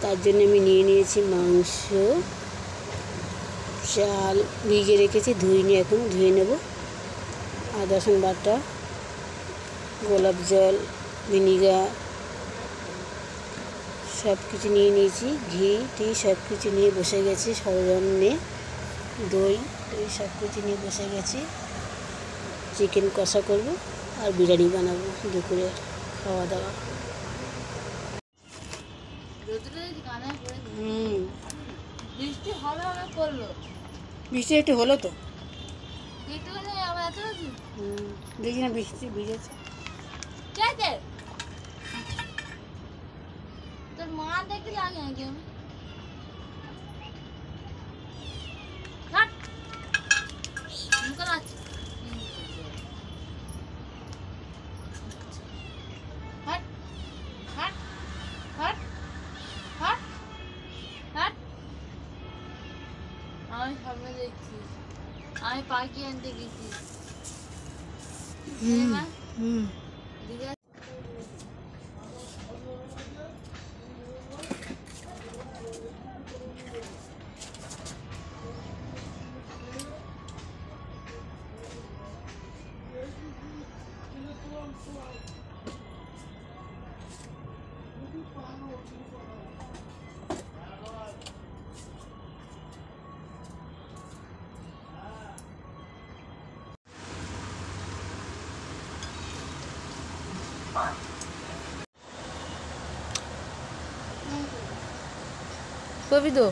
তার জন্য আমি নিয়ে নিয়েছি মাংস, চাল ভিজিয়ে রেখেছি, ধুইনি, এখন ধুয়ে নেব। আদা রসুন বাটা, গোলাপ জল, ভিনিগার সব কিছু নিয়ে নিয়েছি, ঘি সব কিছু নিয়ে বসে গেছি, সরঞ্জাম নিয়ে, দই সব কিছু নিয়ে বসে গেছি। চিকেন কষা করব আর বিরিয়ানি বানাবো দুপুরে খাওয়া দাওয়া। বৃষ্টি একটু হলো তো, দেখি না বৃষ্টি ভিজেছে। তোর মা দেখে লাগে নাকি আমি আমি সামনে দেখছি, আমি পাখি আনতে গেছি। কবি তো